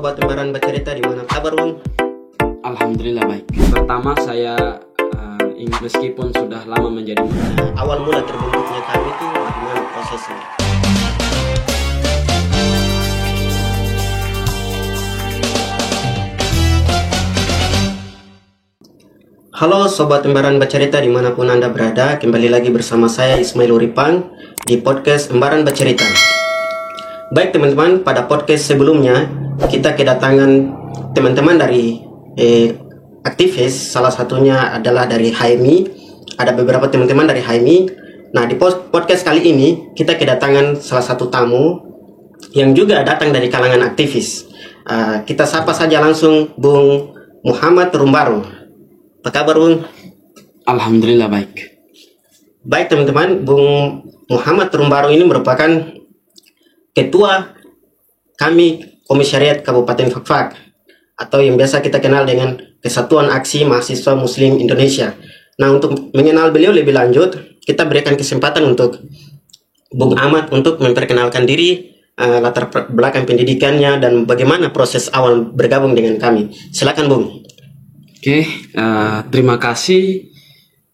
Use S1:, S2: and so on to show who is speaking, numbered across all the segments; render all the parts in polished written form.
S1: Sobat Lembaran Bercerita, di mana kabar Bung?
S2: Alhamdulillah baik. Pertama saya meskipun sudah lama menjadi
S1: awal mula terbentuknya kami itu bagaimana prosesnya? Halo Sobat Lembaran Bercerita dimanapun Anda berada, kembali lagi bersama saya Ismail Uripang di podcast Lembaran Bercerita. Baik teman-teman, pada podcast sebelumnya kita kedatangan teman-teman dari aktivis, salah satunya adalah dari HMI. Ada beberapa teman-teman dari HMI. Nah, di podcast kali ini kita kedatangan salah satu tamu yang juga datang dari kalangan aktivis. Kita sapa saja langsung Bung Muhammad Rumbaru. Apa kabar Bung?
S2: Alhamdulillah baik.
S1: Baik teman-teman, Bung Muhammad Rumbaru ini merupakan ketua kami Komisariat Kabupaten Fakfak, atau yang biasa kita kenal dengan Kesatuan Aksi Mahasiswa Muslim Indonesia. Nah, untuk mengenal beliau lebih lanjut, kita berikan kesempatan untuk Bung Ahmad untuk memperkenalkan diri, latar belakang pendidikannya, dan bagaimana proses awal bergabung dengan kami. Silakan Bung.
S2: Oke, terima kasih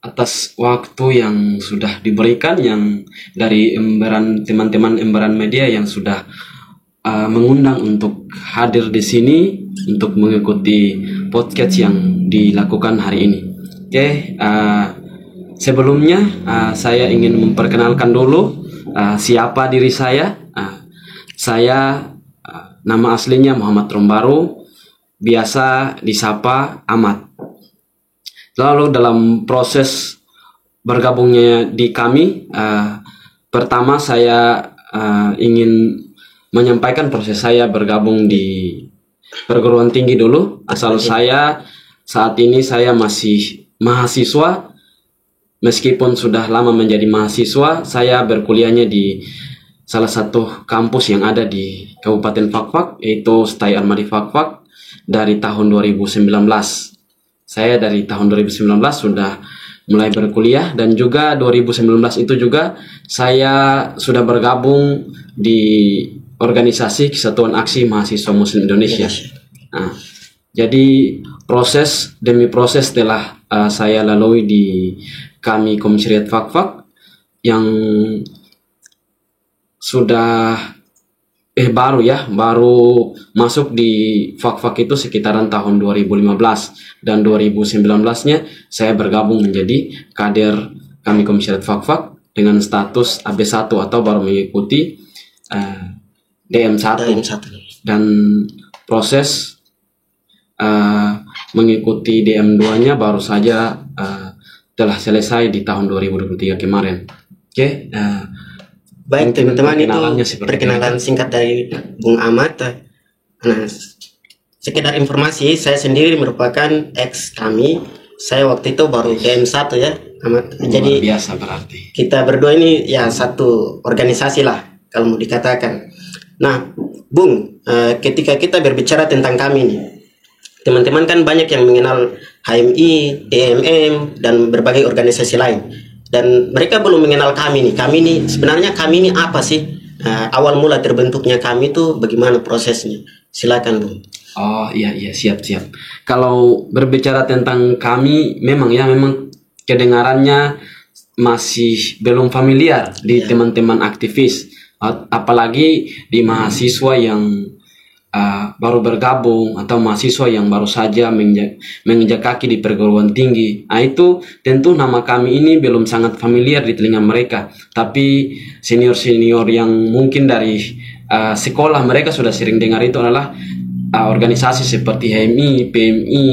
S2: atas waktu yang sudah diberikan yang dari teman-teman Embaran Media yang sudah mengundang untuk hadir di sini untuk mengikuti podcast yang dilakukan hari ini. Oke, sebelumnya saya ingin memperkenalkan dulu siapa diri saya. Saya nama aslinya Muhammad Rumbaru, biasa disapa Ahmad. Lalu dalam proses bergabungnya di kami, pertama saya ingin menyampaikan proses saya bergabung di perguruan tinggi dulu. Asal saya saat ini saya masih mahasiswa, meskipun sudah lama menjadi mahasiswa. Saya berkuliahnya di salah satu kampus yang ada di Kabupaten Fakfak, yaitu Setai Armadi Fakfak, dari tahun 2019. Saya dari tahun 2019 sudah mulai berkuliah, dan juga 2019 itu juga saya sudah bergabung di organisasi Kesatuan Aksi Mahasiswa Muslim Indonesia. Nah, jadi proses demi proses telah saya lalui di kami Komisariat Fakfak yang sudah baru masuk di Fakfak itu sekitaran tahun 2015, dan 2019-nya saya bergabung menjadi kader kami Komisariat Fakfak dengan status AB1 atau baru mengikuti DM1. Dan proses mengikuti DM2-nya baru saja telah selesai di tahun 2023 kemarin. Oke,
S1: baik teman-teman, itu perkenalan singkat dari Bung Ahmad. Nah, sekedar informasi, saya sendiri merupakan ex kami. Saya waktu itu baru DM1 ya, Ahmad. Jadi
S2: biasa berarti.
S1: Kita berdua ini ya satu organisasi lah kalau mau dikatakan. Nah, Bung, ketika kita berbicara tentang kami nih, teman-teman kan banyak yang mengenal HMI, DMM, dan berbagai organisasi lain. Dan mereka belum mengenal kami nih. Sebenarnya kami ini apa sih? Awal mula terbentuknya kami itu bagaimana prosesnya? Silakan Bung.
S2: Oh iya siap. Kalau berbicara tentang kami, memang kedengarannya masih belum familiar di teman-teman aktivis, apalagi di mahasiswa yang baru bergabung atau mahasiswa yang baru saja menginjak kaki di perguruan tinggi. Nah, itu tentu nama kami ini belum sangat familiar di telinga mereka. Tapi senior-senior yang mungkin dari sekolah mereka sudah sering dengar itu adalah organisasi seperti HMI, PMI,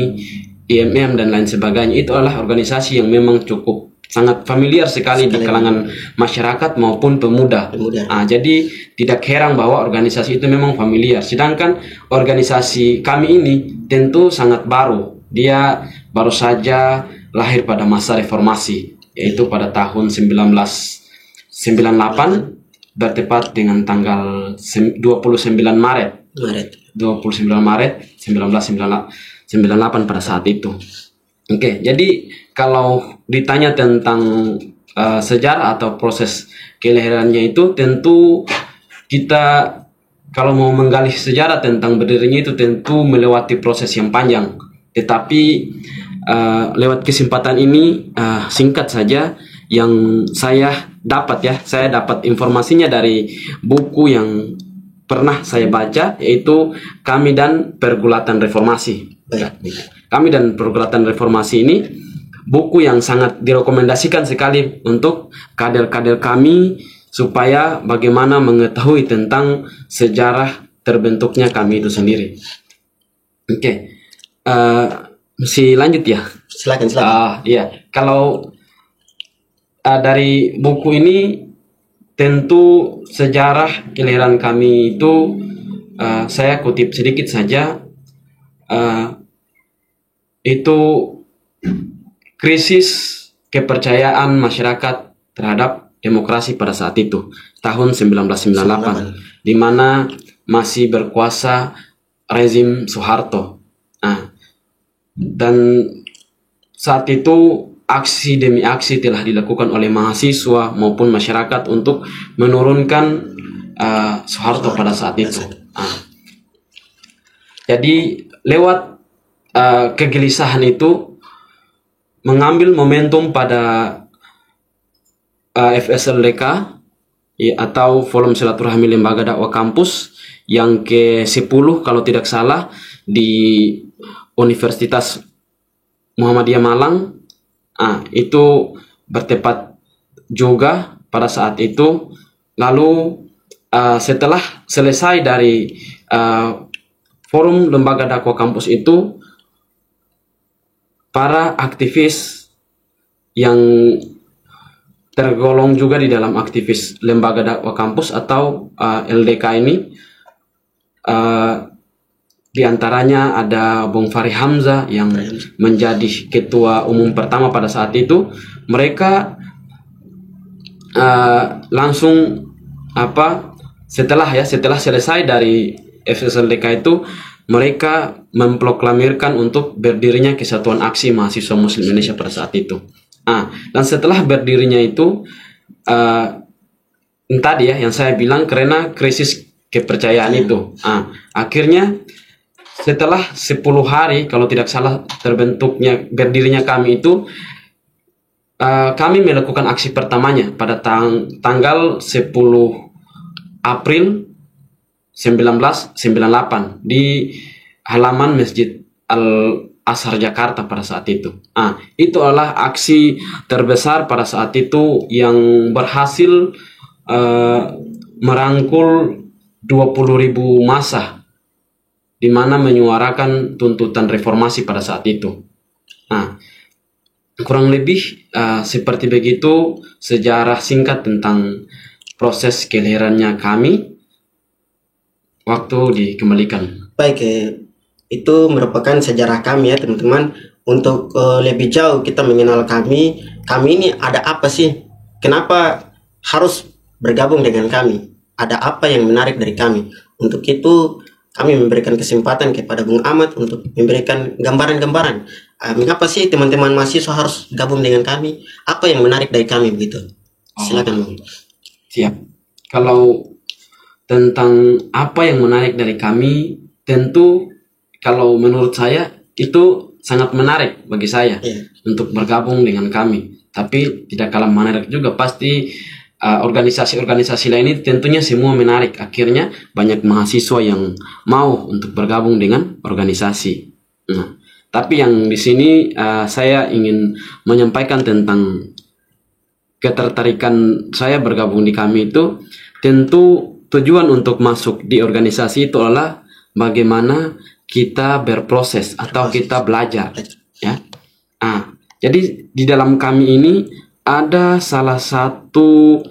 S2: IMM, dan lain sebagainya. Itu adalah organisasi yang memang cukup sangat familiar sekali di kalangan masyarakat maupun pemuda. Jadi tidak heran bahwa organisasi itu memang familiar. Sedangkan organisasi kami ini tentu sangat baru. Dia baru saja lahir pada masa reformasi, yaitu pada tahun 1998, bertepat dengan tanggal 29 Maret 1998 pada saat itu. Oke, jadi kalau ditanya tentang sejarah atau proses kelahirannya itu, tentu kita kalau mau menggali sejarah tentang berdirinya itu tentu melewati proses yang panjang. Tetapi lewat kesempatan ini singkat saja yang saya dapat informasinya dari buku yang pernah saya baca, yaitu Kami dan Pergulatan Reformasi. Kami dan Pergulatan Reformasi ini buku yang sangat direkomendasikan sekali untuk kader-kader kami supaya bagaimana mengetahui tentang sejarah terbentuknya kami itu sendiri. Oke. Mesti lanjut ya?
S1: Silakan.
S2: Iya. Kalau dari buku ini tentu sejarah kelahiran kami itu saya kutip sedikit saja. Itu krisis kepercayaan masyarakat terhadap demokrasi pada saat itu, tahun 1998, di mana masih berkuasa rezim Soeharto. Dan saat itu aksi demi aksi telah dilakukan oleh mahasiswa maupun masyarakat untuk menurunkan Soeharto pada saat itu. Jadi lewat kegelisahan itu mengambil momentum pada FSLDK atau Forum Silaturahmi Lembaga Dakwah Kampus yang ke-10 kalau tidak salah di Universitas Muhammadiyah Malang. Itu bertepat juga pada saat itu. Lalu setelah selesai dari Forum Lembaga Dakwah Kampus itu, para aktivis yang tergolong juga di dalam aktivis Lembaga Dakwah Kampus atau LDK ini, di antaranya ada Bung Fahri Hamzah yang menjadi ketua umum pertama pada saat itu. Mereka langsung setelah selesai dari FSLDK itu, mereka memproklamirkan untuk berdirinya Kesatuan Aksi Mahasiswa Muslim Indonesia pada saat itu. Dan setelah berdirinya itu, tadi yang saya bilang karena krisis kepercayaan itu. Akhirnya setelah 10 hari kalau tidak salah berdirinya kami itu, kami melakukan aksi pertamanya pada tanggal 10 April 1998 di halaman Masjid Al-Azhar Jakarta pada saat itu. Itu adalah aksi terbesar pada saat itu yang berhasil merangkul 20.000 massa di mana menyuarakan tuntutan reformasi pada saat itu. Kurang lebih seperti begitu sejarah singkat tentang proses kelahirannya kami. Waktu dikembalikan.
S1: Baik, itu merupakan sejarah kami ya teman-teman. Untuk lebih jauh kita mengenal kami ini ada apa sih? Kenapa harus bergabung dengan kami? Ada apa yang menarik dari kami? Untuk itu kami memberikan kesempatan kepada Bung Ahmad untuk memberikan gambaran-gambaran. Mengapa sih teman-teman mahasiswa harus gabung dengan kami? Apa yang menarik dari kami begitu? Silakan Bung.
S2: Siap. Kalau tentang apa yang menarik dari kami, tentu kalau menurut saya itu sangat menarik bagi saya untuk bergabung dengan kami. Tapi tidak kalah menarik juga pasti organisasi-organisasi lain ini tentunya semua menarik. Akhirnya banyak mahasiswa yang mau untuk bergabung dengan organisasi. Tapi yang di sini saya ingin menyampaikan tentang ketertarikan saya bergabung di kami itu, tentu tujuan untuk masuk di organisasi itu adalah bagaimana kita berproses atau kita belajar, ya. Jadi di dalam kami ini ada salah satu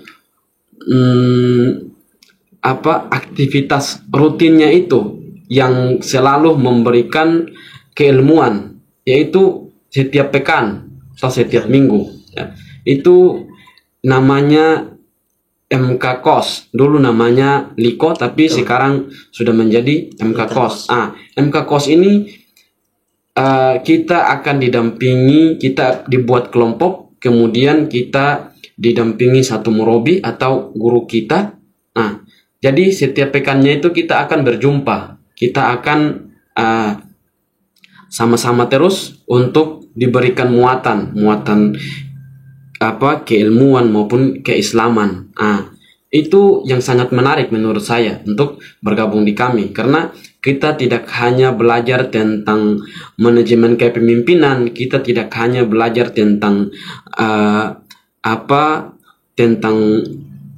S2: aktivitas rutinnya itu yang selalu memberikan keilmuan, yaitu setiap pekan atau setiap minggu. Ya. Itu namanya MK Kos, dulu namanya Liko tapi sekarang sudah menjadi MK Kos. MK Kos ini kita akan didampingi, kita dibuat kelompok, kemudian kita didampingi satu murabi atau guru kita. Jadi setiap pekannya itu kita akan berjumpa, kita akan sama-sama terus untuk diberikan muatan keilmuan maupun keislaman. Itu yang sangat menarik menurut saya untuk bergabung di kami, karena kita tidak hanya belajar tentang manajemen kepemimpinan, kita tidak hanya belajar tentang tentang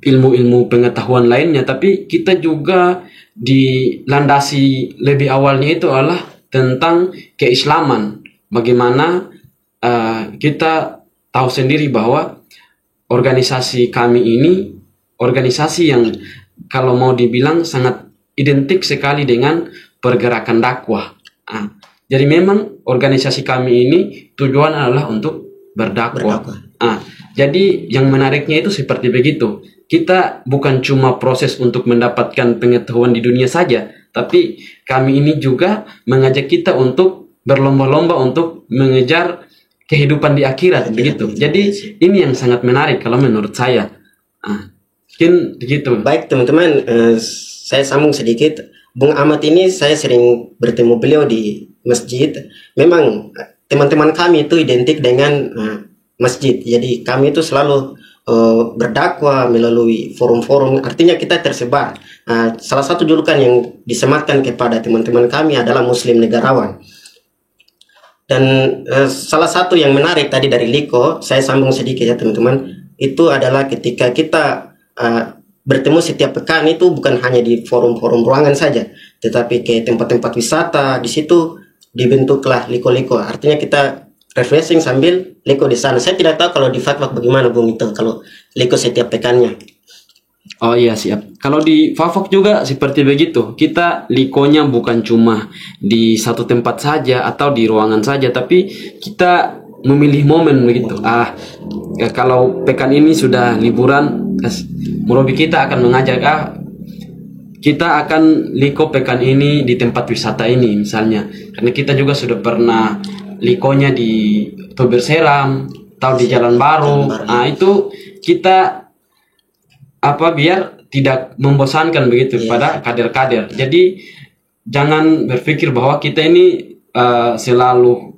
S2: ilmu-ilmu pengetahuan lainnya, tapi kita juga dilandasi lebih awalnya itu adalah tentang keislaman. Bagaimana kita tahu sendiri bahwa organisasi kami ini organisasi yang kalau mau dibilang sangat identik sekali dengan pergerakan dakwah. Jadi memang organisasi kami ini tujuan adalah untuk berdakwah. Jadi yang menariknya itu seperti begitu. Kita bukan cuma proses untuk mendapatkan pengetahuan di dunia saja, tapi kami ini juga mengajak kita untuk berlomba-lomba untuk mengejar kehidupan di akhirat, begitu. Jadi ini yang sangat menarik kalau menurut saya. Mungkin begitu.
S1: Baik teman-teman, saya sambung sedikit. Bung Ahmad ini saya sering bertemu beliau di masjid. Memang teman-teman kami itu identik dengan masjid. Jadi kami itu selalu berdakwah melalui forum-forum. Artinya kita tersebar. Salah satu julukan yang disematkan kepada teman-teman kami adalah Muslim Negarawan. Dan salah satu yang menarik tadi dari Liko, saya sambung sedikit ya teman-teman, itu adalah ketika kita bertemu setiap pekan itu bukan hanya di forum-forum ruangan saja, tetapi ke tempat-tempat wisata. Di situ dibentuklah Liko-Liko. Artinya kita refreshing sambil Liko di sana. Saya tidak tahu kalau di Fakfak bagaimana Bung itu kalau Liko setiap pekannya.
S2: Oh iya, siap. Kalau di Fafok juga seperti begitu. Kita likonya bukan cuma di satu tempat saja atau di ruangan saja, tapi kita memilih momen begitu. Kalau pekan ini sudah liburan, murabi kita akan mengajak kita akan liko pekan ini di tempat wisata ini misalnya. Karena kita juga sudah pernah likonya di Tober Seram atau di Jalan Baru. Itu kita biar tidak membosankan begitu pada kader-kader. Jadi jangan berpikir bahwa kita ini selalu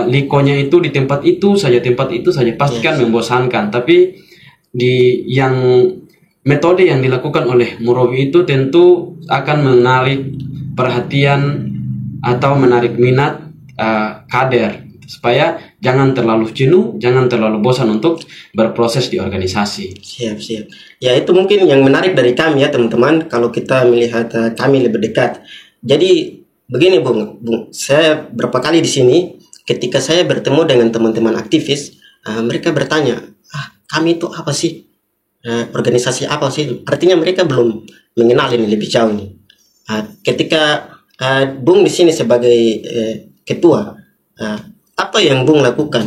S2: likonya itu di tempat itu saja pastikan membosankan. Tapi di yang metode yang dilakukan oleh murabi itu tentu akan menarik perhatian atau menarik minat kader, supaya jangan terlalu jenuh, jangan terlalu bosan untuk berproses di organisasi.
S1: Siap. Ya itu mungkin yang menarik dari kami ya teman-teman, kalau kita melihat kami lebih dekat. Jadi begini Bung, saya berapa kali di sini, ketika saya bertemu dengan teman-teman aktivis, mereka bertanya, kami itu apa sih? Organisasi apa sih? Artinya mereka belum mengenal ini lebih jauh nih. Ketika Bung di sini sebagai ketua, apa yang Bung lakukan?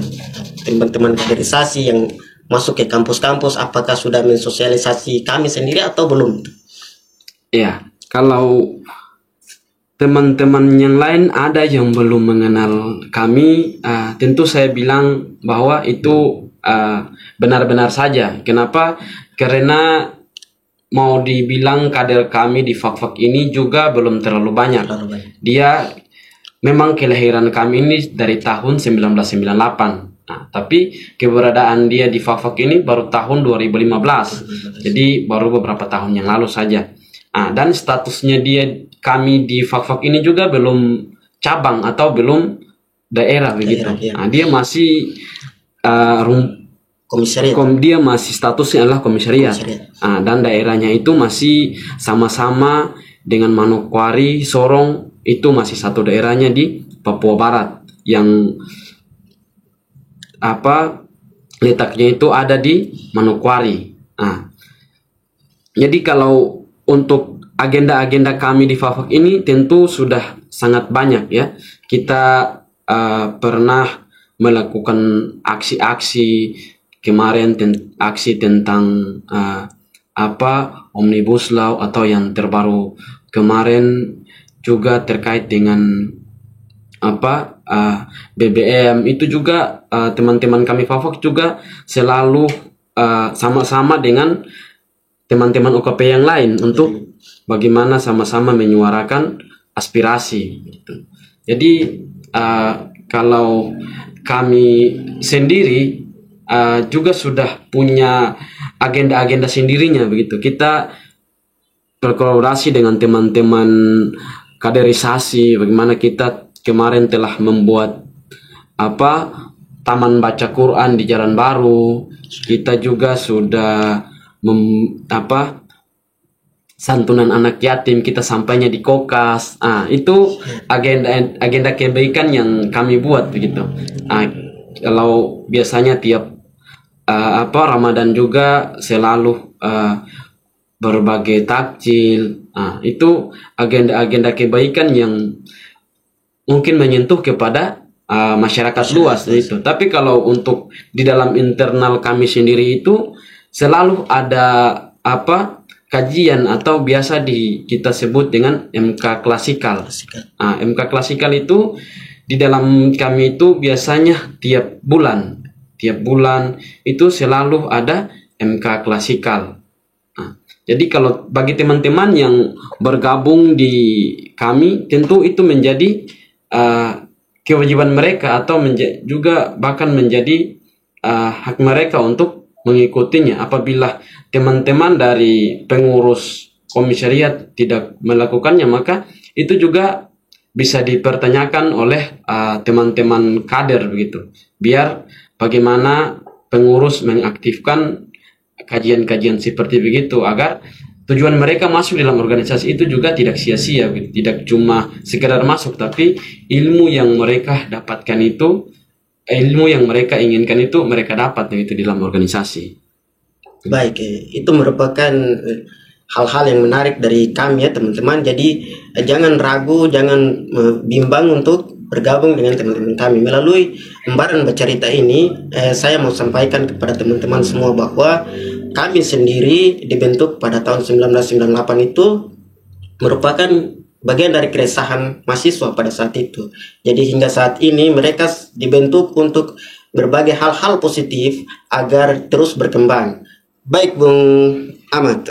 S1: Teman-teman kaderisasi yang masuk ke kampus-kampus, apakah sudah mensosialisasi kami sendiri atau belum?
S2: Ya, kalau teman-teman yang lain ada yang belum mengenal kami, tentu saya bilang bahwa itu benar-benar saja. Kenapa? Karena mau dibilang kader kami di Fakfak ini juga belum terlalu banyak. Dia memang kelahiran kami ini dari tahun 1998. Tapi keberadaan dia di Fakfak ini baru tahun 2015. Jadi baru beberapa tahun yang lalu saja. Dan statusnya kami di Fakfak ini juga belum cabang atau belum daerah begitu. Dia masih
S1: komisariat.
S2: Dia masih statusnya adalah komisariat. Dan daerahnya itu masih sama-sama dengan Manokwari, Sorong, itu masih satu daerahnya di Papua Barat, yang letaknya itu ada di Manokwari. Jadi kalau untuk agenda-agenda kami di Fafak ini tentu sudah sangat banyak ya. Kita pernah melakukan aksi-aksi kemarin, aksi tentang Omnibus Law, atau yang terbaru kemarin juga terkait dengan BBM. Itu juga teman-teman kami Fafak juga selalu sama-sama dengan teman-teman OKP yang lain untuk bagaimana sama-sama menyuarakan aspirasi gitu. Jadi kalau kami sendiri juga sudah punya agenda-agenda sendirinya begitu. Kita berkolaborasi dengan teman-teman kaderisasi, bagaimana kita kemarin telah membuat taman baca Quran di Jalan Baru. Kita juga sudah santunan anak yatim kita sampainya di Kokas. Itu agenda kebaikan yang kami buat begitu. Kalau biasanya tiap Ramadan juga selalu berbagai takjil. Itu agenda-agenda kebaikan yang mungkin menyentuh kepada masyarakat luas itu. Tapi kalau untuk di dalam internal kami sendiri itu selalu ada kajian atau biasa kita sebut dengan MK klasikal. MK klasikal itu di dalam kami itu biasanya tiap bulan itu selalu ada MK klasikal. Jadi kalau bagi teman-teman yang bergabung di kami, tentu itu menjadi kewajiban mereka atau juga bahkan menjadi hak mereka untuk mengikutinya. Apabila teman-teman dari pengurus komisariat tidak melakukannya, maka itu juga bisa dipertanyakan oleh teman-teman kader begitu. Biar bagaimana pengurus mengaktifkan kajian-kajian seperti begitu agar tujuan mereka masuk dalam organisasi itu juga tidak sia-sia, tidak cuma sekedar masuk, tapi ilmu yang mereka dapatkan itu, ilmu yang mereka inginkan itu mereka dapat begitu di dalam organisasi.
S1: Baik, itu merupakan hal-hal yang menarik dari kami ya teman-teman. Jadi jangan ragu, jangan bimbang untuk bergabung dengan teman-teman kami. Melalui lembaran bercerita ini, saya mau sampaikan kepada teman-teman semua bahwa kami sendiri dibentuk pada tahun 1998 itu merupakan bagian dari keresahan mahasiswa pada saat itu. Jadi hingga saat ini mereka dibentuk untuk berbagai hal-hal positif agar terus berkembang. Baik Bung Ahmad,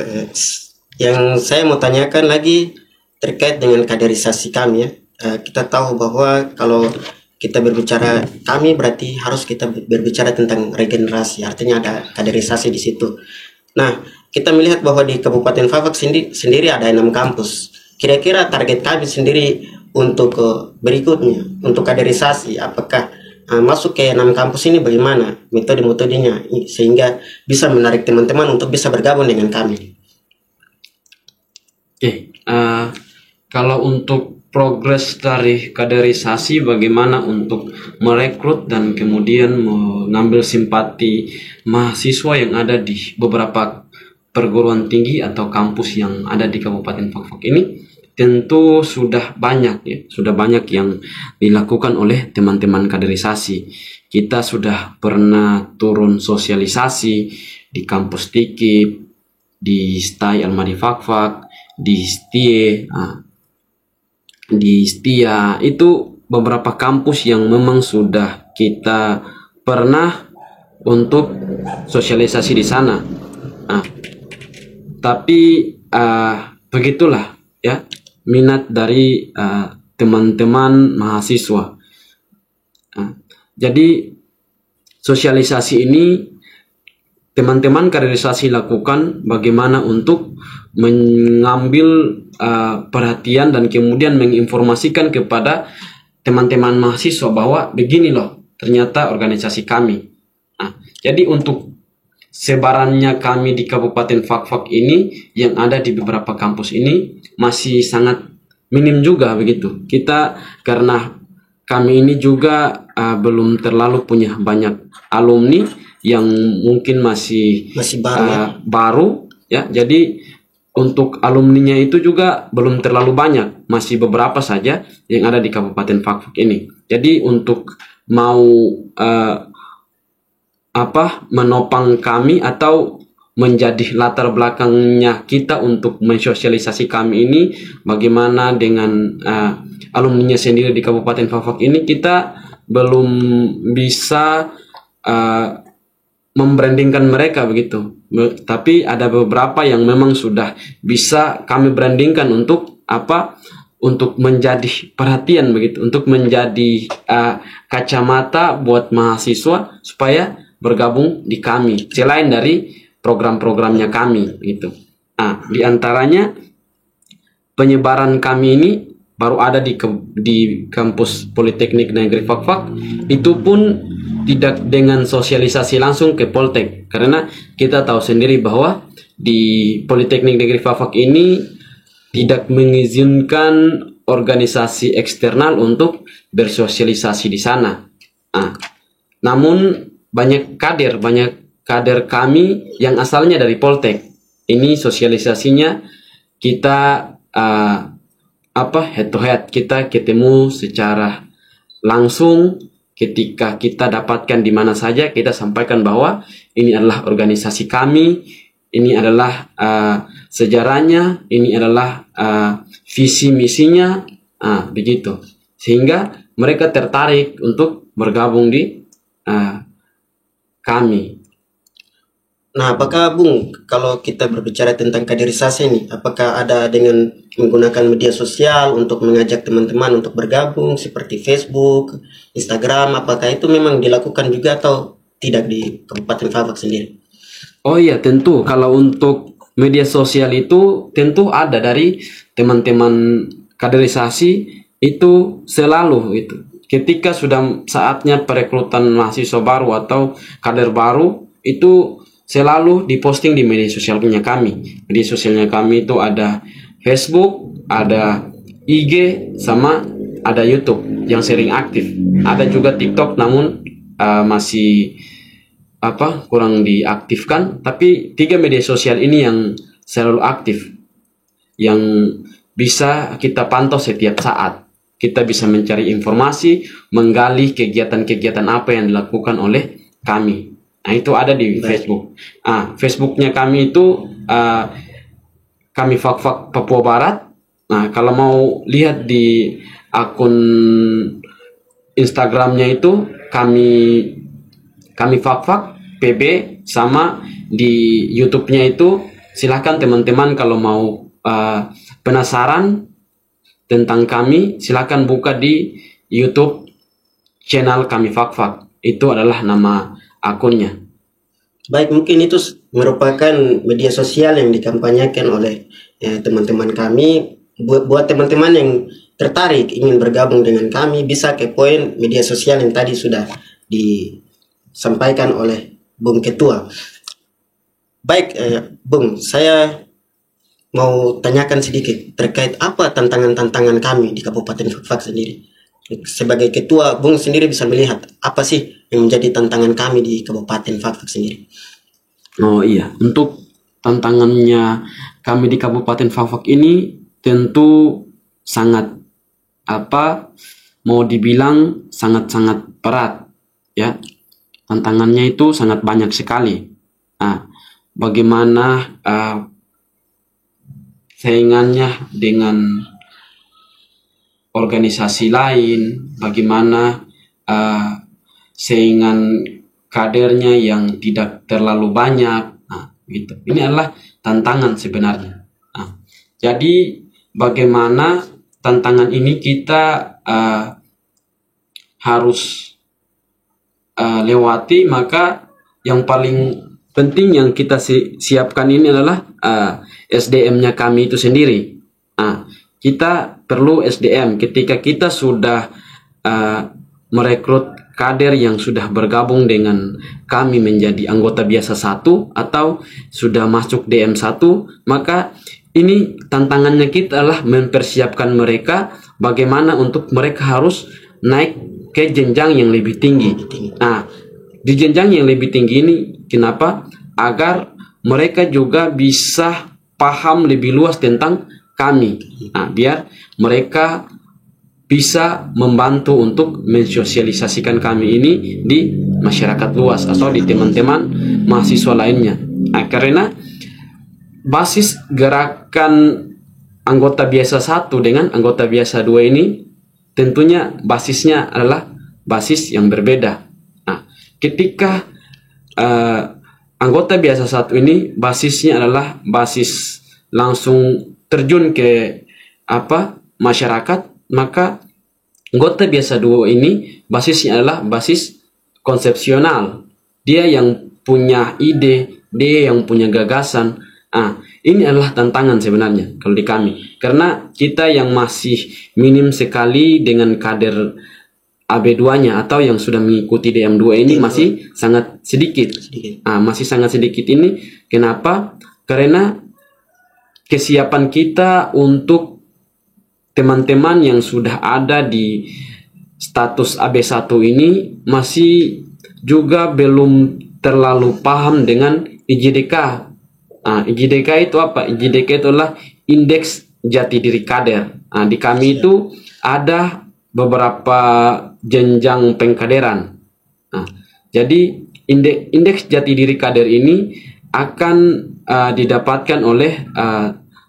S1: yang saya mau tanyakan lagi terkait dengan kaderisasi kami ya. Kita tahu bahwa kalau kita berbicara kami berarti harus kita berbicara tentang regenerasi, artinya ada kaderisasi di situ. Nah, kita melihat bahwa di Kabupaten Fafak sendiri ada 6 kampus. Kira-kira target kami sendiri untuk berikutnya, untuk kaderisasi, apakah masuk ke 6 kampus ini bagaimana metode-metodenya sehingga bisa menarik teman-teman untuk bisa bergabung dengan kami?
S2: Kalau untuk progres dari kaderisasi, bagaimana untuk merekrut dan kemudian mengambil simpati mahasiswa yang ada di beberapa perguruan tinggi atau kampus yang ada di Kabupaten Fafak ini, tentu sudah banyak yang dilakukan oleh teman-teman kaderisasi. Kita sudah pernah turun sosialisasi di kampus Tikip, di Stai Almadi Fafak, di Setia, itu beberapa kampus yang memang sudah kita pernah untuk sosialisasi di sana. Tapi begitulah ya minat dari teman-teman mahasiswa. Jadi sosialisasi ini teman-teman kaderisasi lakukan bagaimana untuk mengambil perhatian dan kemudian menginformasikan kepada teman-teman mahasiswa bahwa begini loh ternyata organisasi kami. Jadi untuk sebarannya kami di Kabupaten Fafak ini yang ada di beberapa kampus ini masih sangat minim juga begitu. Kita karena kami ini juga belum terlalu punya banyak alumni yang mungkin masih baru ya. Jadi untuk alumninya itu juga belum terlalu banyak, masih beberapa saja yang ada di Kabupaten Fafak ini. Jadi untuk mau menopang kami atau menjadi latar belakangnya kita untuk mensosialisasi kami ini, bagaimana dengan alumninya sendiri di Kabupaten Fafak ini, kita belum bisa membrandingkan mereka begitu. Tapi ada beberapa yang memang sudah bisa kami brandingkan untuk apa? Untuk menjadi perhatian begitu, untuk menjadi kacamata buat mahasiswa supaya bergabung di kami selain dari program-programnya kami gitu. Nah, di antaranya penyebaran kami ini baru ada di kampus Politeknik Negeri Fakfak, itu pun tidak dengan sosialisasi langsung ke Poltek, karena kita tahu sendiri bahwa di Politeknik Negeri Fakfak ini tidak mengizinkan organisasi eksternal untuk bersosialisasi di sana. Namun banyak kader kami yang asalnya dari Poltek. Ini sosialisasinya kita head to head, kita ketemu secara langsung. Ketika kita dapatkan di mana saja, kita sampaikan bahwa ini adalah organisasi kami, ini adalah sejarahnya, ini adalah visi misinya, begitu. Sehingga mereka tertarik untuk bergabung di kami.
S1: Nah, apakah Bung, kalau kita berbicara tentang kaderisasi nih, apakah ada dengan menggunakan media sosial untuk mengajak teman-teman untuk bergabung seperti Facebook, Instagram, apakah itu memang dilakukan juga atau tidak di Kabupaten Fakfak sendiri?
S2: Oh iya, tentu. Kalau untuk media sosial itu tentu ada dari teman-teman kaderisasi itu selalu itu. Ketika sudah saatnya perekrutan mahasiswa baru atau kader baru, itu selalu diposting di media sosialnya kami. Media sosialnya kami itu ada Facebook, ada IG, sama ada YouTube yang sering aktif. Ada juga TikTok, namun masih kurang diaktifkan. Tapi 3 media sosial ini yang selalu aktif, yang bisa kita pantau setiap saat. Kita bisa mencari informasi, menggali kegiatan-kegiatan apa yang dilakukan oleh kami. Nah, itu ada di Facebook. Facebooknya kami itu kami Fakfak Papua Barat. Nah, kalau mau lihat di akun Instagramnya itu kami Fakfak PB, sama di YouTube-nya itu silahkan teman-teman kalau mau penasaran tentang kami, silahkan buka di YouTube channel kami Fakfak. Itu adalah nama akunnya.
S1: Baik, mungkin itu merupakan media sosial yang dikampanyekan oleh teman-teman kami. Buat teman-teman yang tertarik ingin bergabung dengan kami, bisa kepoin media sosial yang tadi sudah disampaikan oleh Bung Ketua. Baik, Bung, saya mau tanyakan sedikit terkait apa tantangan-tantangan kami di Kabupaten Fakfak sendiri. Sebagai ketua, Bung sendiri bisa melihat apa sih yang menjadi tantangan kami di Kabupaten Fakfak sendiri?
S2: Oh iya, untuk tantangannya kami di Kabupaten Fakfak ini tentu sangat mau dibilang sangat-sangat berat ya. Tantangannya itu sangat banyak sekali. Bagaimana saingannya dengan organisasi lain, bagaimana saingan kadernya yang tidak terlalu banyak, gitu. Ini adalah tantangan sebenarnya. Jadi bagaimana tantangan ini kita harus lewati, maka yang paling penting yang kita siapkan ini adalah SDM-nya kami itu sendiri. Kita perlu SDM ketika kita sudah merekrut kader yang sudah bergabung dengan kami menjadi anggota biasa 1 atau sudah masuk DM1, maka ini tantangannya kita adalah mempersiapkan mereka bagaimana untuk mereka harus naik ke jenjang yang lebih tinggi. Di jenjang yang lebih tinggi ini kenapa? Agar mereka juga bisa paham lebih luas tentang kami. Biar mereka bisa membantu untuk mensosialisasikan kami ini di masyarakat luas atau di teman-teman mahasiswa lainnya. Karena basis gerakan anggota biasa 1 dengan anggota biasa 2 ini tentunya basisnya adalah basis yang berbeda. Ketika anggota biasa satu ini basisnya adalah basis langsung terjun ke masyarakat, maka anggota biasa dua ini basisnya adalah basis konsepsional. Dia yang punya ide, dia yang punya gagasan. Ini adalah tantangan sebenarnya kalau di kami, karena kita yang masih minim sekali dengan kader AB2-nya atau yang sudah mengikuti DM2 ini masih sangat sedikit. Masih sangat sedikit ini. Kenapa? Karena kesiapan kita untuk teman-teman yang sudah ada di status AB1 ini masih juga belum terlalu paham dengan IJDK. IJDK itu apa? IJDK itu adalah Indeks Jati Diri Kader. Di kami itu ada beberapa jenjang pengkaderan. Jadi indeks jati diri kader ini akan didapatkan oleh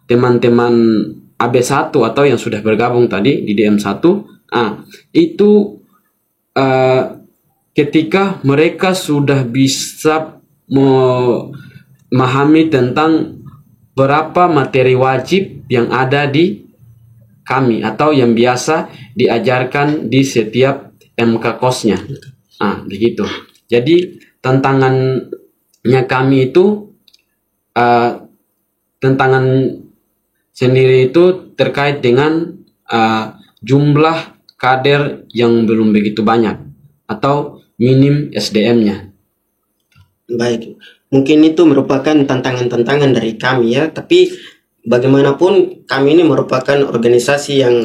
S2: teman-teman AB1 atau yang sudah bergabung tadi di DM1. Itu ketika mereka sudah bisa memahami tentang berapa materi wajib yang ada di kami atau yang biasa diajarkan di setiap MK kosnya. Begitu. Jadi tantangannya kami itu tantangan sendiri itu terkait dengan jumlah kader yang belum begitu banyak atau minim SDM-nya.
S1: Baik, mungkin itu merupakan tantangan-tantangan dari kami ya, tapi bagaimanapun kami ini merupakan organisasi yang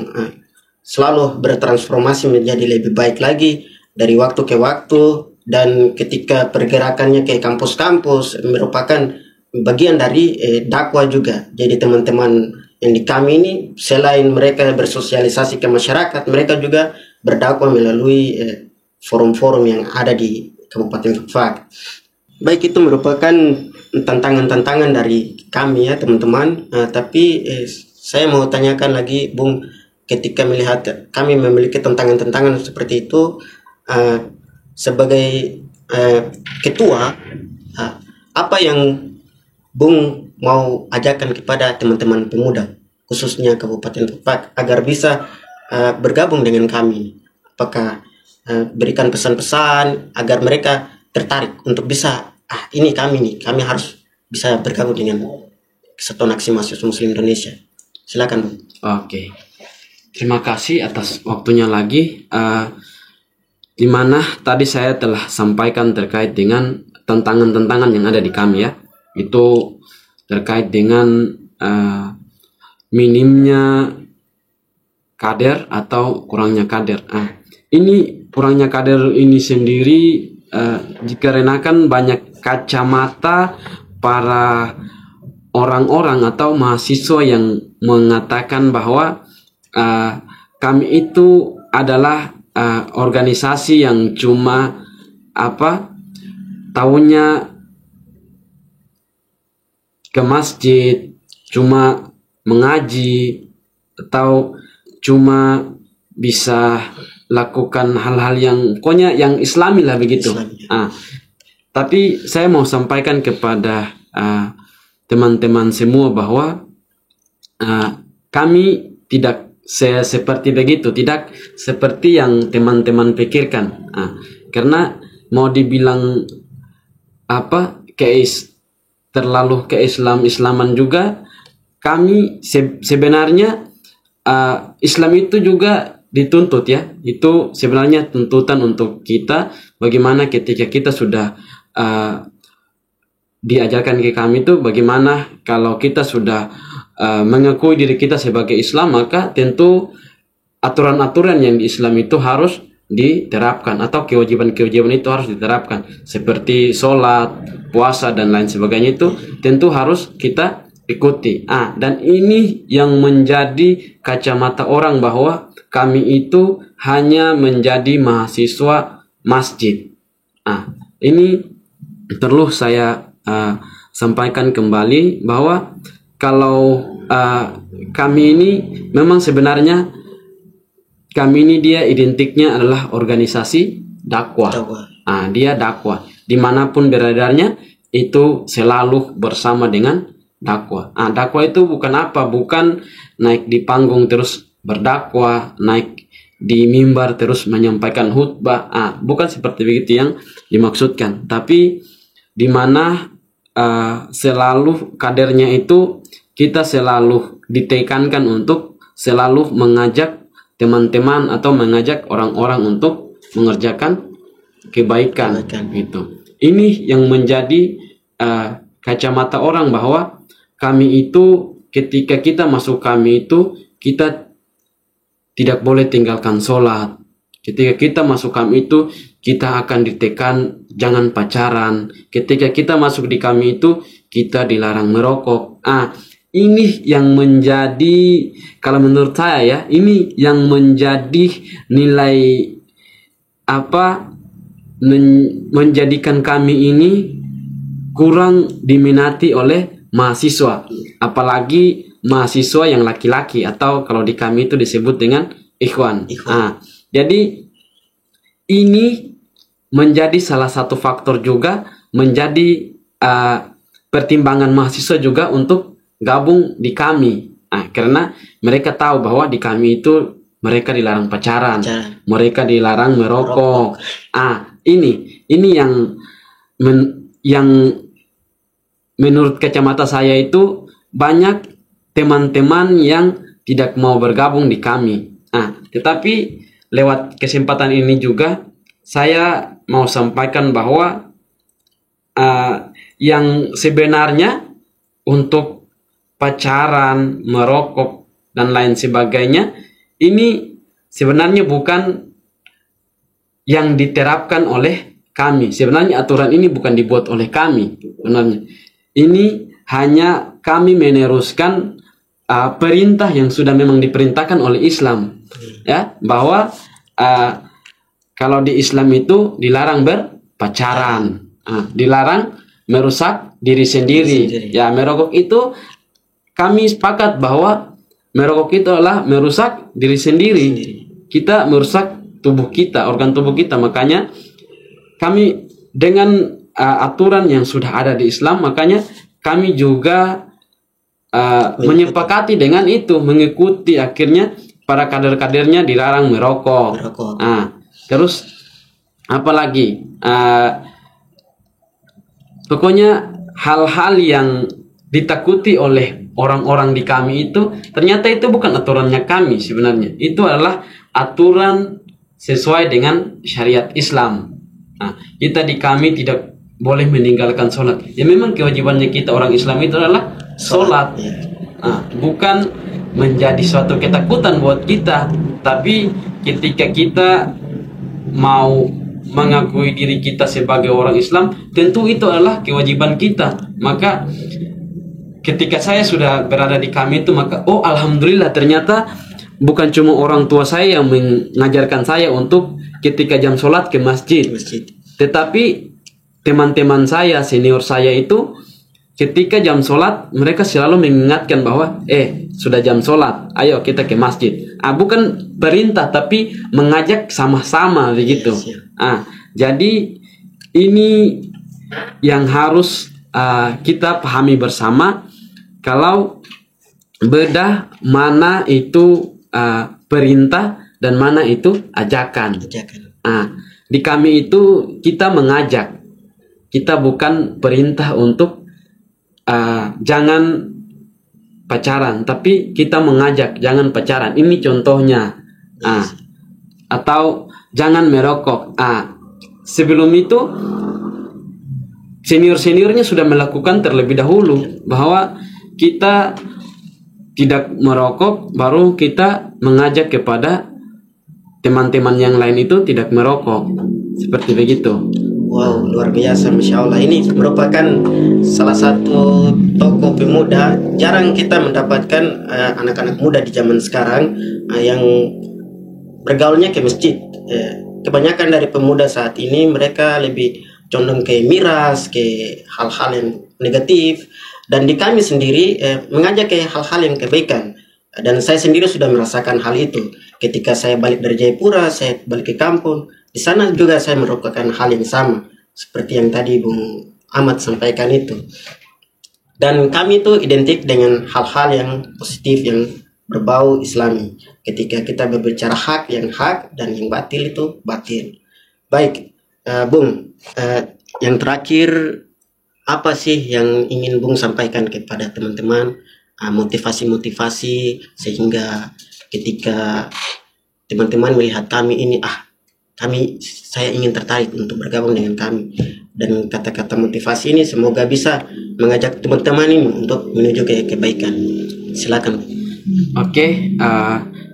S1: selalu bertransformasi menjadi lebih baik lagi dari waktu ke waktu, dan ketika pergerakannya ke kampus-kampus merupakan bagian dari dakwah juga. Jadi teman-teman yang di kami ini selain mereka bersosialisasi ke masyarakat, mereka juga berdakwah melalui forum-forum yang ada di Kabupaten Fak. Baik, itu merupakan tantangan-tantangan dari kami ya teman-teman. Tapi saya mau tanyakan lagi, Bung, ketika melihat kami memiliki tantangan-tantangan seperti itu, sebagai ketua, apa yang Bung mau ajarkan kepada teman-teman pemuda khususnya Kabupaten Fak agar bisa bergabung dengan kami? Apakah berikan pesan-pesan agar mereka tertarik untuk bisa ini kami harus bisa bergabung dengan Kesatuan Aksi Mahasiswa Muslim Indonesia? Silakan, Bung.
S2: Oke. Terima kasih atas waktunya lagi. Di mana tadi saya telah sampaikan terkait dengan tantangan-tantangan yang ada di kami ya. Itu terkait dengan minimnya kader atau kurangnya kader. Ini kurangnya kader ini sendiri dikarenakan banyak kacamata para orang-orang atau mahasiswa yang mengatakan bahwa kami itu adalah organisasi yang cuma tahunya ke masjid, cuma mengaji, atau cuma bisa lakukan hal-hal yang pokoknya yang islami lah begitu. Tapi saya mau sampaikan kepada teman-teman semua bahwa kami tidak seperti begitu, tidak seperti yang teman-teman pikirkan. Karena mau dibilang terlalu keislaman juga, kami sebenarnya Islam itu juga dituntut ya. Itu sebenarnya tuntutan untuk kita, bagaimana ketika kita sudah diajarkan ke kami itu bagaimana kalau kita sudah mengakui diri kita sebagai Islam, maka tentu aturan-aturan yang di Islam itu harus diterapkan atau kewajiban-kewajiban itu harus diterapkan seperti sholat, puasa dan lain sebagainya, itu tentu harus kita ikuti. Dan ini yang menjadi kacamata orang bahwa kami itu hanya menjadi mahasiswa masjid. Ini perlu saya sampaikan kembali bahwa kalau kami ini memang sebenarnya kami ini dia identiknya adalah organisasi dakwah. Dia dakwah. dimanapun beradarnya itu selalu bersama dengan dakwah. Dakwah itu bukan apa, bukan naik di panggung terus berdakwah, naik di mimbar terus menyampaikan khutbah. Bukan seperti begitu yang dimaksudkan, tapi di mana selalu kadernya itu kita selalu ditekankan untuk selalu mengajak teman-teman atau mengajak orang-orang untuk mengerjakan kebaikan. Gitu. Ini yang menjadi kacamata orang bahwa kami itu ketika kita masuk kami itu kita tidak boleh tinggalkan sholat. Ketika kita masuk kami itu kita akan ditekan jangan pacaran. Ketika kita masuk di kami itu kita dilarang merokok. Ini yang menjadi, kalau menurut saya ya, ini yang menjadi nilai menjadikan kami ini kurang diminati oleh mahasiswa, apalagi mahasiswa yang laki-laki atau kalau di kami itu disebut dengan ikhwan. Jadi ini menjadi salah satu faktor juga, menjadi pertimbangan mahasiswa juga untuk gabung di kami. Karena mereka tahu bahwa di kami itu mereka dilarang pacaran, mereka dilarang merokok. Ini yang menurut kacamata saya itu banyak teman-teman yang tidak mau bergabung di kami. Tetapi lewat kesempatan ini juga saya mau sampaikan bahwa yang sebenarnya untuk pacaran, merokok dan lain sebagainya ini sebenarnya bukan yang diterapkan oleh kami. Sebenarnya aturan ini bukan dibuat oleh kami. Sebenarnya ini hanya kami meneruskan perintah yang sudah memang diperintahkan oleh Islam, ya, bahwa kalau di Islam itu dilarang berpacaran, dilarang merusak diri sendiri. Ya, merokok itu kami sepakat bahwa merokok itu adalah merusak diri sendiri. Kita merusak tubuh kita, organ tubuh kita. Makanya kami dengan aturan yang sudah ada di Islam, makanya kami juga menyepakati dengan itu, mengikuti. Akhirnya para kader-kadernya dilarang merokok. Terus apalagi pokoknya hal-hal yang ditakuti oleh orang-orang di kami itu ternyata itu bukan aturannya kami sebenarnya. Itu adalah aturan sesuai dengan syariat Islam. Kita di kami tidak boleh meninggalkan sholat. Ya memang kewajibannya kita orang Islam itu adalah sholat. Bukan menjadi suatu ketakutan buat kita. Tapi ketika kita mau mengakui diri kita sebagai orang Islam, tentu itu adalah kewajiban kita. Maka ketika saya sudah berada di kami itu, maka alhamdulillah ternyata bukan cuma orang tua saya yang mengajarkan saya untuk ketika jam sholat ke masjid. Tetapi teman-teman saya, senior saya itu ketika jam sholat mereka selalu mengingatkan bahwa sudah jam sholat, ayo kita ke masjid. Bukan perintah tapi mengajak sama-sama begitu. Jadi ini yang harus kita pahami bersama. Kalau bedah mana itu perintah dan mana itu ajakan. Di kami itu kita mengajak, kita bukan perintah untuk jangan pacaran, tapi kita mengajak jangan pacaran. Ini contohnya. Atau jangan merokok. Sebelum itu senior-seniornya sudah melakukan terlebih dahulu bahwa kita tidak merokok, baru kita mengajak kepada teman-teman yang lain itu tidak merokok. Seperti begitu.
S1: Wow, luar biasa, Masya Allah. Ini merupakan salah satu tokoh pemuda. Jarang kita mendapatkan anak-anak muda di zaman sekarang yang bergaulnya ke masjid. Kebanyakan dari pemuda saat ini mereka lebih condong ke miras, ke hal-hal yang negatif. Dan di kami sendiri mengajak ke hal-hal yang kebaikan. Dan saya sendiri sudah merasakan hal itu. Ketika saya balik dari Jayapura, saya balik ke kampung. Di sana juga saya melakukan hal yang sama. seperti yang tadi Bung Ahmad sampaikan itu. Dan kami itu identik dengan hal-hal yang positif yang berbau Islami. Ketika kita berbicara hak dan yang batil itu batil. Baik, Bung, yang terakhir apa sih yang ingin Bung sampaikan kepada teman-teman, motivasi-motivasi sehingga ketika teman-teman melihat kami ini, saya ingin tertarik untuk bergabung dengan kami, dan kata-kata motivasi ini semoga bisa mengajak teman-teman ini untuk menuju ke kebaikan. Silakan.
S2: Oke,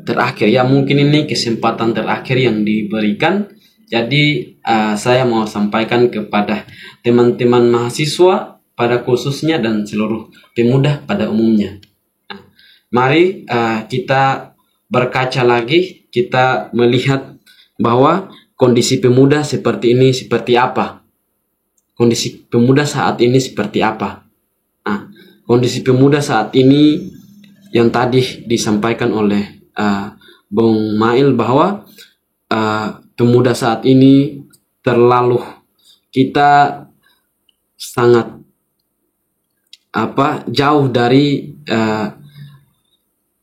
S2: terakhir ya, mungkin ini kesempatan terakhir yang diberikan. Jadi saya mau sampaikan kepada teman-teman mahasiswa pada khususnya dan seluruh pemuda pada umumnya. Mari kita berkaca lagi, kita melihat bahwa kondisi pemuda seperti ini seperti apa. Kondisi pemuda saat ini seperti apa. Kondisi pemuda saat ini yang tadi disampaikan oleh Bung Mail bahwa pemuda saat ini terlalu, kita sangat jauh dari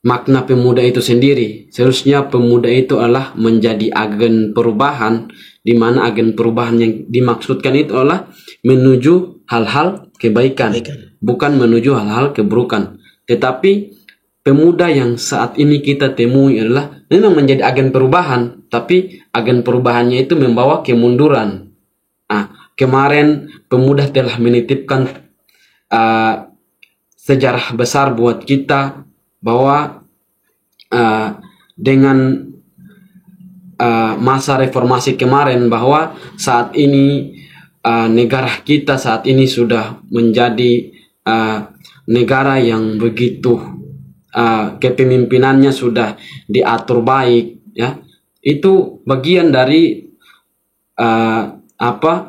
S2: makna pemuda itu sendiri. Seharusnya pemuda itu adalah menjadi agen perubahan, di mana agen perubahan yang dimaksudkan itu adalah menuju hal-hal kebaikan, bukan menuju hal-hal keburukan. Tetapi pemuda yang saat ini kita temui adalah memang menjadi agen perubahan, tapi agen perubahannya itu membawa kemunduran. Kemarin pemuda telah menitipkan sejarah besar buat kita bahwa dengan masa reformasi kemarin, bahwa saat ini negara kita saat ini sudah menjadi negara yang begitu kepemimpinannya sudah diatur baik, ya. Itu bagian dari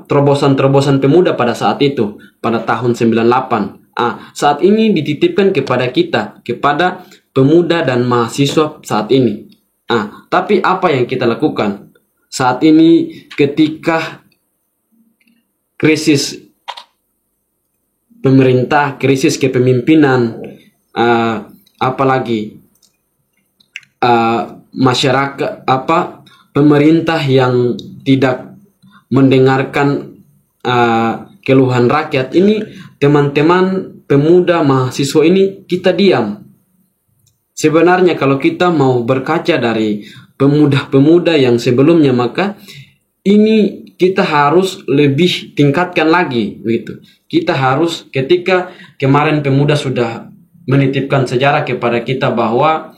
S2: terobosan-terobosan pemuda pada saat itu, pada tahun 98. Saat ini dititipkan kepada kita, kepada pemuda dan mahasiswa saat ini. Tapi apa yang kita lakukan saat ini ketika krisis pemerintah, krisis kepemimpinan, apalagi masyarakat, pemerintah yang tidak mendengarkan keluhan rakyat ini, teman-teman pemuda mahasiswa ini kita diam. Sebenarnya kalau kita mau berkaca dari pemuda-pemuda yang sebelumnya, maka ini kita harus lebih tingkatkan lagi, begitu. Kita harus, ketika kemarin pemuda sudah menitipkan sejarah kepada kita bahwa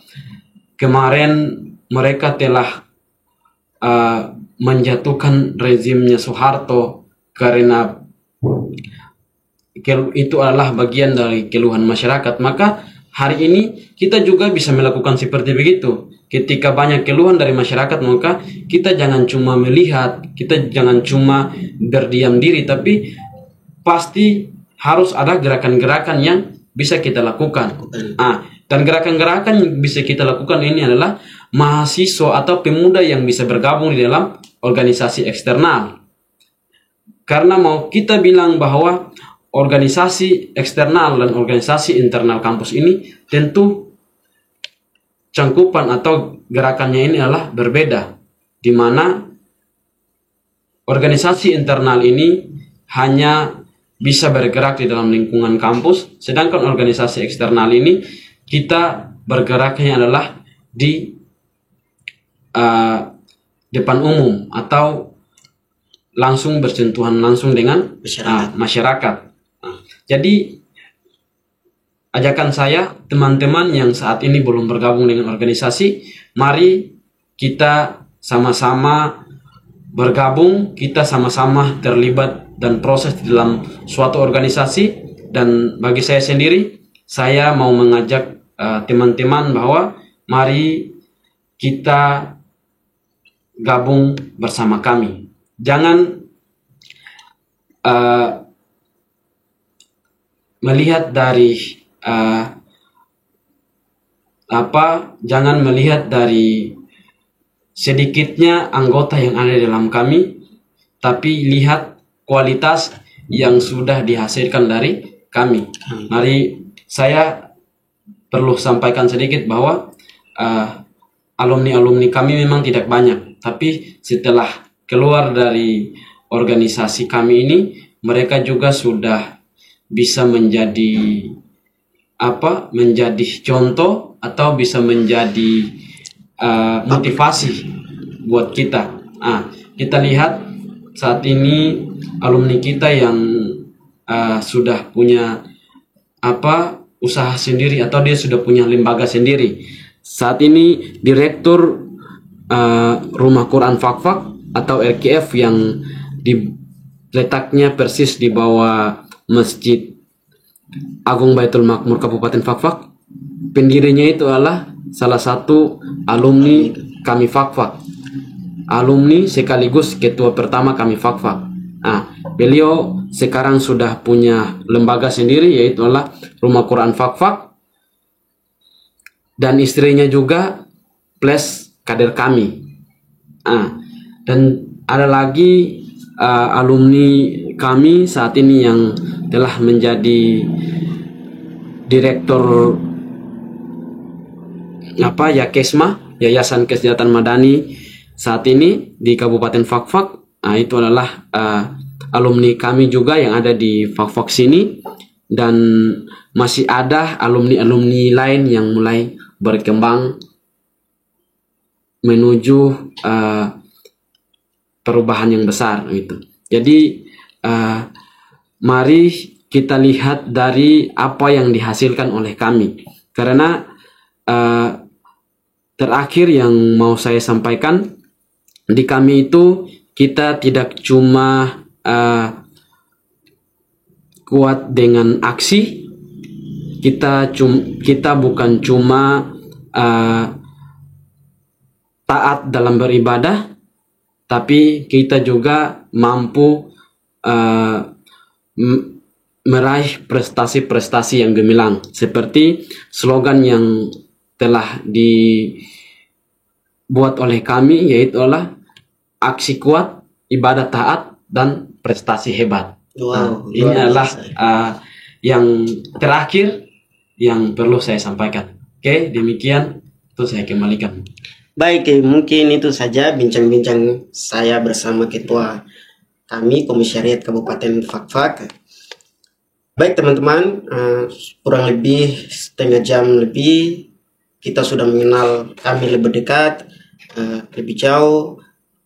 S2: kemarin mereka telah menjatuhkan rezimnya Soeharto karena itu adalah bagian dari keluhan masyarakat, maka hari ini kita juga bisa melakukan seperti begitu. Ketika banyak keluhan dari masyarakat, maka kita jangan cuma melihat, kita jangan cuma berdiam diri, tapi pasti harus ada gerakan-gerakan yang bisa kita lakukan. Dan gerakan-gerakan yang bisa kita lakukan ini adalah mahasiswa atau pemuda yang bisa bergabung di dalam organisasi eksternal. Karena mau kita bilang bahwa organisasi eksternal dan organisasi internal kampus ini tentu cangkupan atau gerakannya ini adalah berbeda, di mana organisasi internal ini hanya bisa bergerak di dalam lingkungan kampus, sedangkan organisasi eksternal ini kita bergeraknya adalah di depan umum atau langsung bersentuhan langsung dengan masyarakat. Jadi ajakan saya, teman-teman yang saat ini belum bergabung dengan organisasi, mari kita sama-sama bergabung, kita sama-sama terlibat dan proses di dalam suatu organisasi. Dan bagi saya sendiri, saya mau mengajak teman-teman bahwa mari kita gabung bersama kami. Jangan melihat dari jangan melihat dari sedikitnya anggota yang ada dalam kami, tapi lihat kualitas yang sudah dihasilkan dari kami. Mari saya perlu sampaikan sedikit bahwa alumni-alumni kami memang tidak banyak, tapi setelah keluar dari organisasi kami ini, mereka juga sudah bisa menjadi menjadi contoh atau bisa menjadi motivasi buat kita. Kita lihat saat ini alumni kita yang sudah punya usaha sendiri atau dia sudah punya lembaga sendiri. Saat ini direktur Rumah Quran Fakfak atau RQF yang letaknya persis di bawah Masjid Agung Baitul Makmur Kabupaten Fakfak. Pendirinya itu adalah salah satu alumni kami Fakfak. Alumni sekaligus ketua pertama kami Fakfak. Beliau sekarang sudah punya lembaga sendiri, yaitu adalah Rumah Quran Fakfak, dan istrinya juga plus kader kami. Dan ada lagi alumni kami saat ini yang telah menjadi direktur Yakesma, Yayasan Kesejahteraan Madani saat ini di Kabupaten Fakfak. Itu adalah alumni kami juga yang ada di Fakfak sini, dan masih ada alumni-alumni lain yang mulai berkembang menuju perubahan yang besar gitu. Jadi mari kita lihat dari apa yang dihasilkan oleh kami, karena terakhir yang mau saya sampaikan, di kami itu kita tidak cuma kuat dengan aksi, kita bukan cuma taat dalam beribadah, tapi kita juga mampu meraih prestasi-prestasi yang gemilang, seperti slogan yang telah dibuat oleh kami, yaitu adalah aksi kuat, ibadah taat, dan prestasi hebat. Ini adalah yang terakhir yang perlu saya sampaikan. Oke, demikian itu saya kembalikan.
S1: Baik, mungkin itu saja bincang-bincang saya bersama ketua kami Komisariat Kabupaten Fakfak. Baik teman-teman, kurang lebih setengah jam lebih kita sudah mengenal kami lebih dekat, lebih jauh.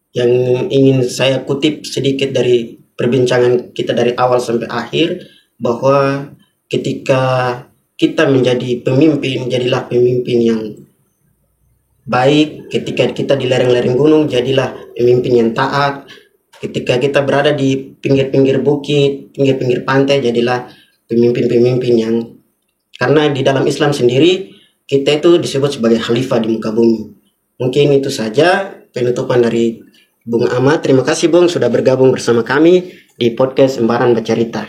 S1: Yang ingin saya kutip sedikit dari perbincangan kita dari awal sampai akhir, bahwa ketika kita menjadi pemimpin, jadilah pemimpin yang baik. Ketika kita di lereng-lereng gunung, jadilah pemimpin yang taat. Ketika kita berada di pinggir-pinggir bukit, pinggir-pinggir pantai, jadilah pemimpin-pemimpin yang, karena di dalam Islam sendiri kita itu disebut sebagai khalifah di muka bumi. Mungkin itu saja penutupan dari Bung Ahmad. Terima kasih Bung sudah bergabung bersama kami di podcast Embaran Bercerita.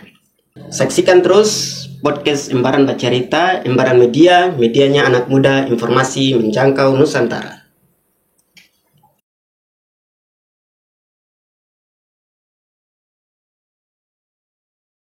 S1: Saksikan terus podcast Embaran Bercerita, Embaran Media, medianya anak muda, informasi menjangkau Nusantara.